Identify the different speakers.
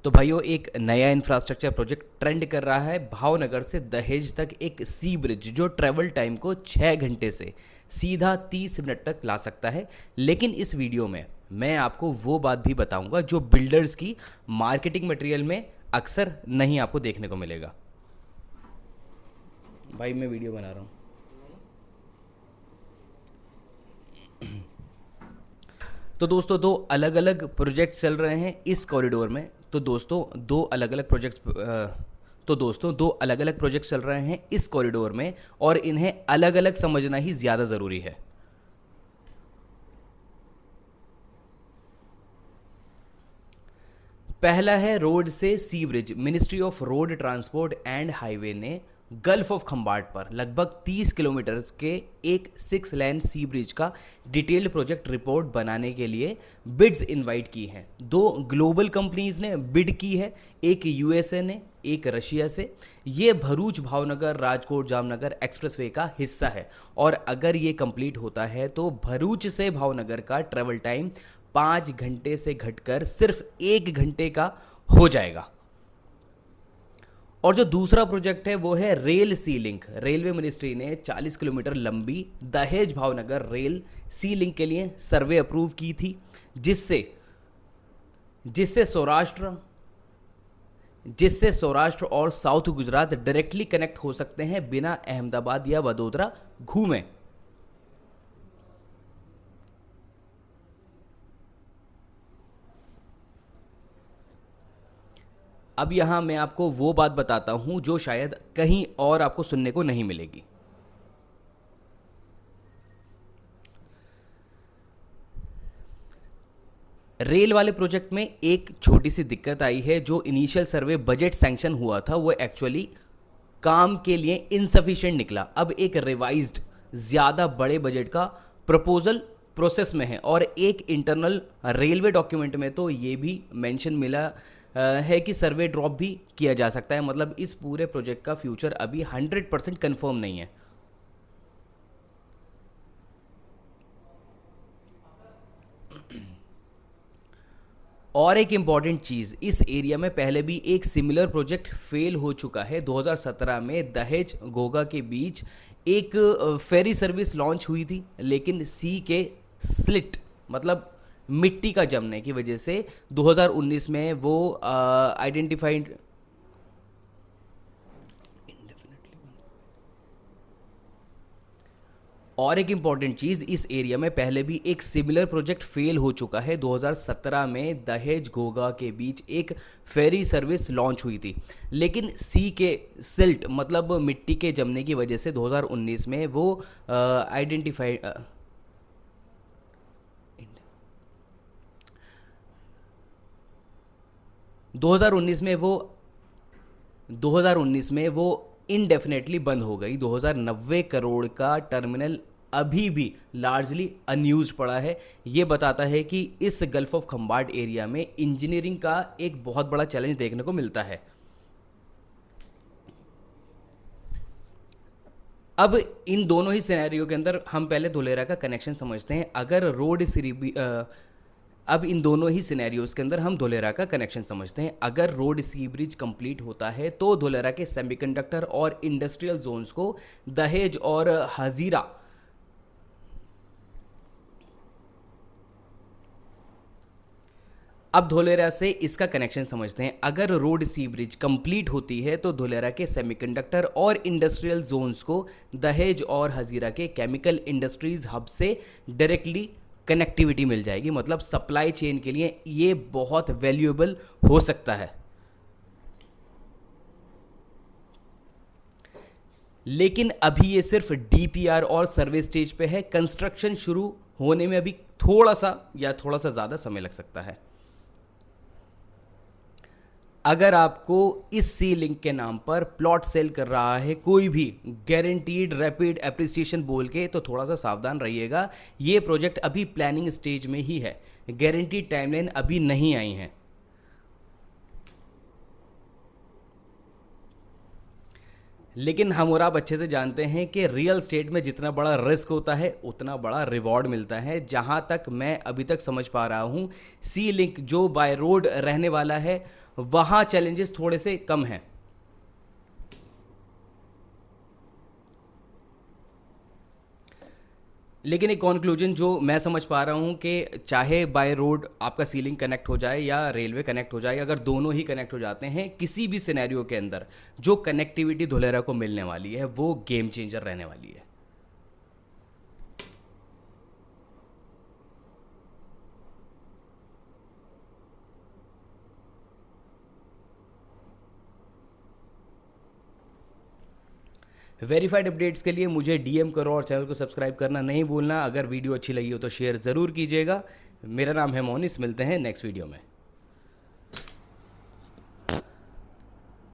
Speaker 1: तो भाइयों, एक नया इंफ्रास्ट्रक्चर प्रोजेक्ट ट्रेंड कर रहा है। भावनगर से दहेज तक एक सी ब्रिज जो ट्रेवल टाइम को 6 घंटे से सीधा 30 मिनट तक ला सकता है। लेकिन इस वीडियो में मैं आपको वो बात भी बताऊंगा जो बिल्डर्स की मार्केटिंग मटेरियल में अक्सर नहीं आपको देखने को मिलेगा। भाई मैं वीडियो बना रहा हूँ। तो दोस्तों, दो अलग अलग प्रोजेक्ट चल रहे हैं इस कॉरिडोर में। तो दोस्तों दो अलग अलग प्रोजेक्ट चल रहे हैं इस कॉरिडोर में, और इन्हें अलग अलग समझना ही ज़्यादा ज़रूरी है। पहला है रोड से sea bridge. Ministry of road transport and highway ने गल्फ ऑफ खंबाट पर लगभग 30 किलोमीटर के एक 6 लेन सी ब्रिज का डिटेल्ड प्रोजेक्ट रिपोर्ट बनाने के लिए बिड्स इनवाइट की हैं। दो ग्लोबल कंपनीज ने बिड की है, एक यूएसए ने, एक रशिया से। ये भरूच भावनगर राजकोट जामनगर एक्सप्रेसवे का हिस्सा है, और अगर ये कंप्लीट होता है तो भरूच से भावनगर का ट्रेवल टाइम 5 घंटे से घटकर सिर्फ 1 घंटे का हो जाएगा। और जो दूसरा प्रोजेक्ट है वो है रेल सी लिंक। रेलवे मिनिस्ट्री ने 40 किलोमीटर लंबी दहेज भावनगर रेल सी लिंक के लिए सर्वे अप्रूव की थी, जिससे सौराष्ट्र और साउथ गुजरात डायरेक्टली कनेक्ट हो सकते हैं बिना अहमदाबाद या वडोदरा घूमे। अब यहां मैं आपको वो बात बताता हूं जो शायद कहीं और आपको सुनने को नहीं मिलेगी। रेल वाले प्रोजेक्ट में एक छोटी सी दिक्कत आई है। जो इनिशियल सर्वे बजट सैंक्शन हुआ था वो एक्चुअली काम के लिए इनसफिशिएंट निकला। अब एक रिवाइज्ड ज़्यादा बड़े बजट का प्रपोजल प्रोसेस में है, और एक इंटरनल रेलवे डॉक्यूमेंट में तो ये भी मेंशन मिला है कि सर्वे ड्रॉप भी किया जा सकता है। मतलब इस पूरे प्रोजेक्ट का फ्यूचर अभी 100% कंफर्म नहीं है। और एक इम्पॉर्टेंट चीज़, इस एरिया में पहले भी एक सिमिलर प्रोजेक्ट फेल हो चुका है। 2017 में दहेज घोघा के बीच एक फेरी सर्विस लॉन्च हुई थी, लेकिन सी के स्लिट मतलब मिट्टी का जमने की वजह से 2019 में वो आइडेंटिफाइड और एक इम्पॉर्टेंट चीज़, इस एरिया में पहले भी एक सिमिलर प्रोजेक्ट फेल हो चुका है। 2017 में दहेज घोघा के बीच एक फेरी सर्विस लॉन्च हुई थी, लेकिन सी के सिल्ट मतलब मिट्टी के जमने की वजह से 2019 में वो आइडेंटिफाइड 2019 में वो इनडेफिनेटली बंद हो गई। 2090 करोड़ का टर्मिनल अभी भी लार्जली अनयूज पड़ा है। ये बताता है कि इस गल्फ ऑफ खंबाट एरिया में इंजीनियरिंग का एक बहुत बड़ा चैलेंज देखने को मिलता है। अब इन दोनों ही सिनेरियो के अंदर हम पहले धुलेरा का कनेक्शन समझते हैं। अगर रोड अब इन दोनों ही सिनेरियोज के अंदर हम धुलेरा का कनेक्शन समझते हैं। अगर रोड सी ब्रिज कंप्लीट होता है तो धुलेरा के सेमीकंडक्टर और इंडस्ट्रियल जोन्स को दहेज और हजीरा अब धोलेरा से इसका कनेक्शन समझते हैं। अगर रोड सी ब्रिज कंप्लीट होती है तो धोलेरा के सेमीकंडक्टर और इंडस्ट्रियल जोन्स को दहेज और हजीरा के केमिकल इंडस्ट्रीज हब से डायरेक्टली कनेक्टिविटी मिल जाएगी। मतलब सप्लाई चेन के लिए ये बहुत वैल्यूएबल हो सकता है। लेकिन अभी ये सिर्फ डीपीआर और सर्वे स्टेज पे है। कंस्ट्रक्शन शुरू होने में अभी थोड़ा सा ज़्यादा समय लग सकता है। अगर आपको इस सी लिंक के नाम पर प्लॉट सेल कर रहा है कोई भी गारंटीड रैपिड एप्रिसिएशन बोल के, तो थोड़ा सा सावधान रहिएगा। ये प्रोजेक्ट अभी प्लानिंग स्टेज में ही है, गारंटीड टाइमलाइन अभी नहीं आई है। लेकिन हम और आप अच्छे से जानते हैं कि रियल स्टेट में जितना बड़ा रिस्क होता है उतना बड़ा रिवॉर्ड मिलता है। जहां तक मैं अभी तक समझ पा रहा हूं, सी लिंक जो बाय रोड रहने वाला है वहाँ चैलेंजेस थोड़े से कम हैं। लेकिन एक कॉन्क्लूजन जो मैं समझ पा रहा हूँ कि चाहे बाय रोड आपका सीलिंग कनेक्ट हो जाए या रेलवे कनेक्ट हो जाए, अगर दोनों ही कनेक्ट हो जाते हैं किसी भी सिनेरियो के अंदर, जो कनेक्टिविटी धुलेरा को मिलने वाली है वो गेम चेंजर रहने वाली है। वेरीफाइड अपडेट्स के लिए मुझे डीएम करो और चैनल को सब्सक्राइब करना नहीं भूलना। अगर वीडियो अच्छी लगी हो तो शेयर ज़रूर कीजिएगा। मेरा नाम है मोनिस, मिलते हैं नेक्स्ट वीडियो में।